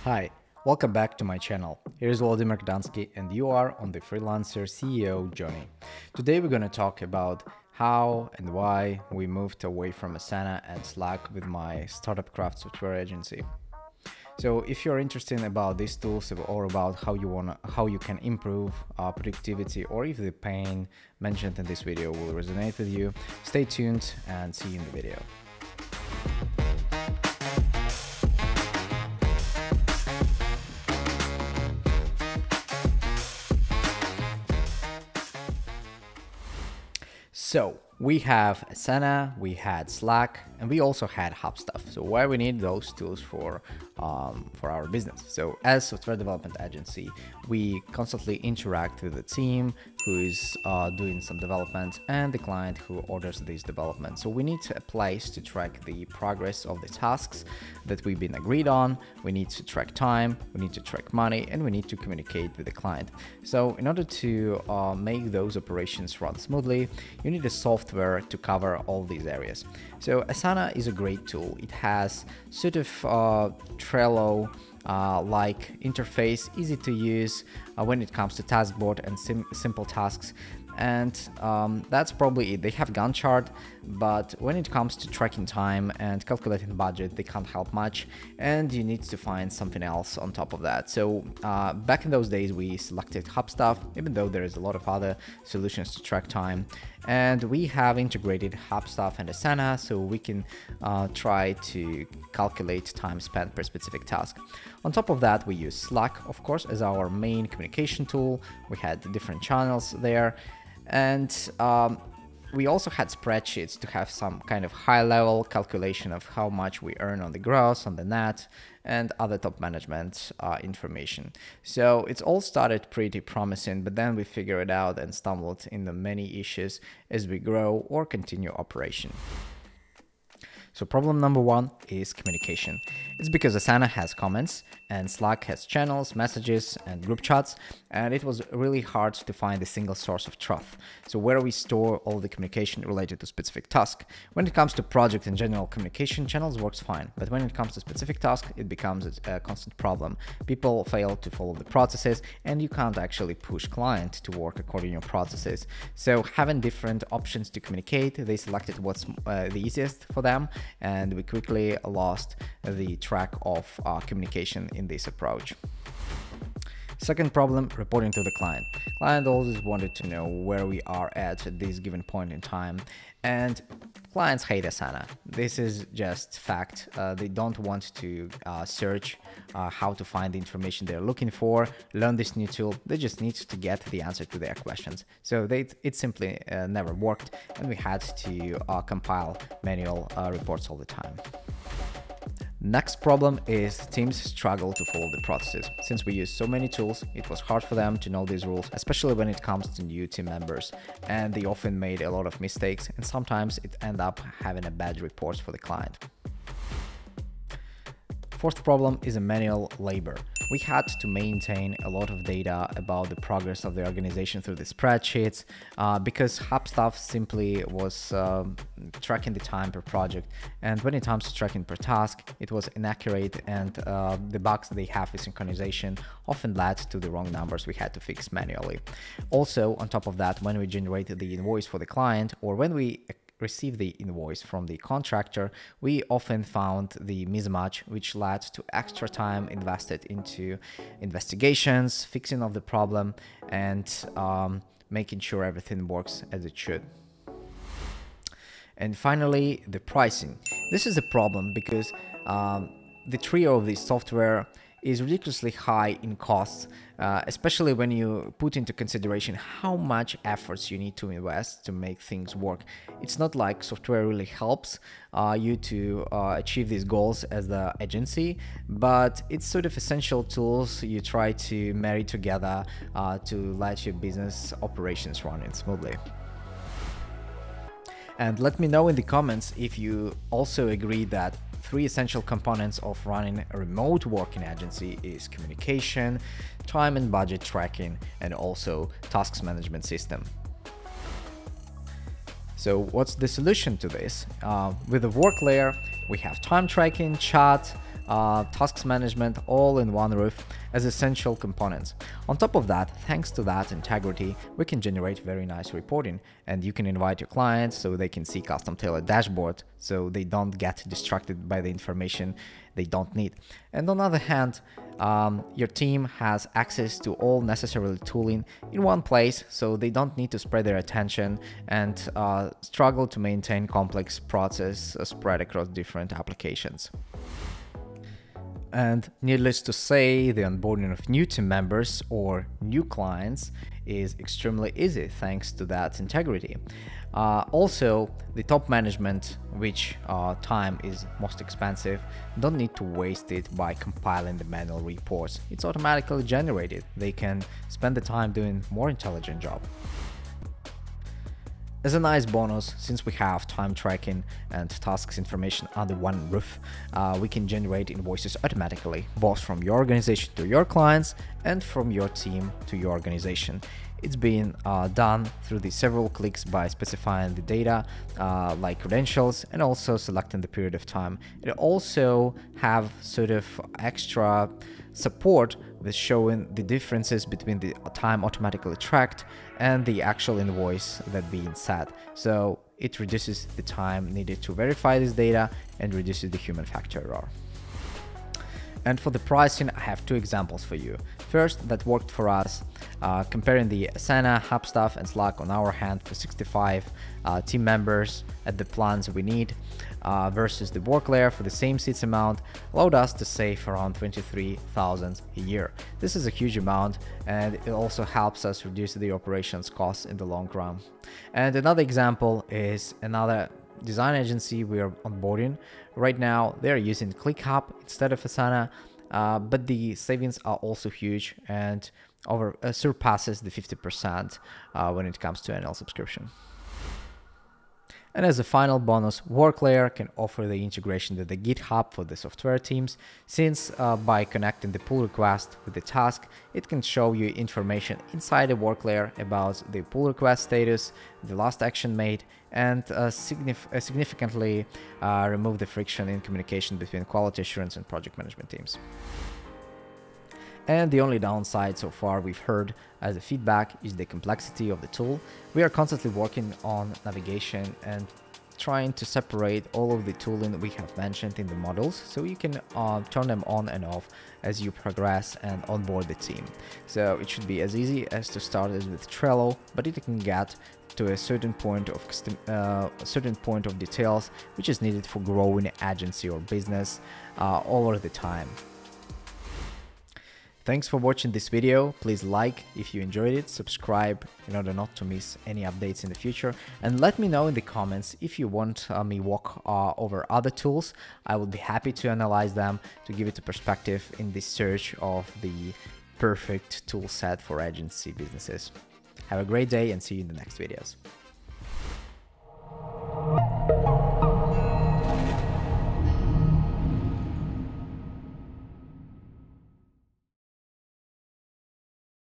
Hi, welcome back to my channel. Here's Volodymyr Gdansky and you are on the Freelancer CEO journey. Today we're going to talk about how and why we moved away from Asana and Slack with my startup craft software agency. So if you're interested about these tools or about how you can improve productivity, or if the pain mentioned in this video will resonate with you, stay tuned and see you in the video. So we have Asana, we had Slack, and we also had Hubstaff. So why we need those tools for our business? So as software development agency, we constantly interact with the team who is doing some development and the client who orders these developments. So we need a place to track the progress of the tasks that we've been agreed on. We need to track time, we need to track money, and we need to communicate with the client. So in order to make those operations run smoothly, you need a software to cover all these areas. So Asana is a great tool. It has sort of Trello like interface, easy to use when it comes to task board and simple tasks. And that's probably it. They have Gantt chart, but when it comes to tracking time and calculating budget, they can't help much, and you need to find something else on top of that. So back in those days, we selected Hubstaff, even though there is a lot of other solutions to track time. And we have integrated Hubstaff and Asana, so we can try to calculate time spent per specific task. On top of that, we use Slack, of course, as our main communication tool. We had different channels there. And we also had spreadsheets to have some kind of high-level calculation of how much we earn on the gross, on the net, and other top management information. So it's all started pretty promising, but then we figured it out and stumbled into many issues as we grow or continue operation. So problem number one is communication. It's because Asana has comments and Slack has channels, messages, and group chats, and it was really hard to find a single source of truth. So where we store all the communication related to specific task. When it comes to project and general communication, channels works fine, but when it comes to specific task, it becomes a constant problem. People fail to follow the processes, and you can't actually push client to work according to your processes. So having different options to communicate, they selected what's the easiest for them, and we quickly lost the track of communication in this approach. Second problem, reporting to the client. Client always wanted to know where we are at this given point in time, and clients hate Asana. This is just fact. They don't want to search how to find the information they're looking for, learn this new tool. They just need to get the answer to their questions. So it simply never worked, and we had to compile manual reports all the time. Next problem is teams struggle to follow the processes. Since we use so many tools, it was hard for them to know these rules, especially when it comes to new team members. And they often made a lot of mistakes, and sometimes it ended up having a bad report for the client. Fourth problem is a manual labor. We had to maintain a lot of data about the progress of the organization through the spreadsheets because Hubstaff simply was tracking the time per project, and when it comes to tracking per task, it was inaccurate, and the bugs they have with synchronization often led to the wrong numbers we had to fix manually. Also, on top of that, when we generated the invoice for the client, or when we receive the invoice from the contractor, we often found the mismatch, which led to extra time invested into investigations, fixing of the problem, and making sure everything works as it should. And finally, the pricing. This is a problem because the trio of this software is ridiculously high in costs, especially when you put into consideration how much efforts you need to invest to make things work. It's not like software really helps you to achieve these goals as the agency, but it's sort of essential tools you try to marry together to let your business operations run smoothly. And let me know in the comments if you also agree that three essential components of running a remote working agency is communication, time and budget tracking, and also tasks management system. So what's the solution to this? With the work layer, we have time tracking, chat, tasks management, all in one roof as essential components. On top of that, thanks to that integrity, we can generate very nice reporting, and you can invite your clients so they can see custom tailored dashboard so they don't get distracted by the information they don't need. And on the other hand, your team has access to all necessary tooling in one place, so they don't need to spread their attention and struggle to maintain complex process spread across different applications. And needless to say, the onboarding of new team members or new clients is extremely easy thanks to that integrity. Also, the top management, which time is most expensive, don't need to waste it by compiling the manual reports. It's automatically generated. They can spend the time doing more intelligent job. As a nice bonus, since we have time tracking and tasks information under one roof, we can generate invoices automatically, both from your organization to your clients and from your team to your organization. It's been done through the several clicks by specifying the data like credentials and also selecting the period of time. It also have sort of extra support with showing the differences between the time automatically tracked and the actual invoice that being set. So it reduces the time needed to verify this data and reduces the human factor error. And for the pricing, I have two examples for you. First, that worked for us, comparing the Asana, Hubstaff, and Slack on our hand for 65 team members at the plans we need versus the Worklayer for the same seats amount, allowed us to save around 23,000 a year. This is a huge amount, and it also helps us reduce the operations costs in the long run. And another example is another design agency we are onboarding. Right now, they are using ClickHub instead of Asana, but the savings are also huge and surpasses the 50% when it comes to annual subscription. And as a final bonus, Worklayer can offer the integration to the GitHub for the software teams, since by connecting the pull request with the task, it can show you information inside the Worklayer about the pull request status, the last action made, and significantly remove the friction in communication between quality assurance and project management teams. And the only downside so far we've heard as a feedback is the complexity of the tool. We are constantly working on navigation and trying to separate all of the tooling we have mentioned in the models, so you can turn them on and off as you progress and onboard the team. So it should be as easy as to start as with Trello, but it can get to a certain point of details which is needed for growing an agency or business over the time. Thanks for watching this video. Please like if you enjoyed it, subscribe in order not to miss any updates in the future, and let me know in the comments if you want me walk over other tools. I would be happy to analyze them to give it a perspective in the search of the perfect tool set for agency businesses. Have a great day and see you in the next videos.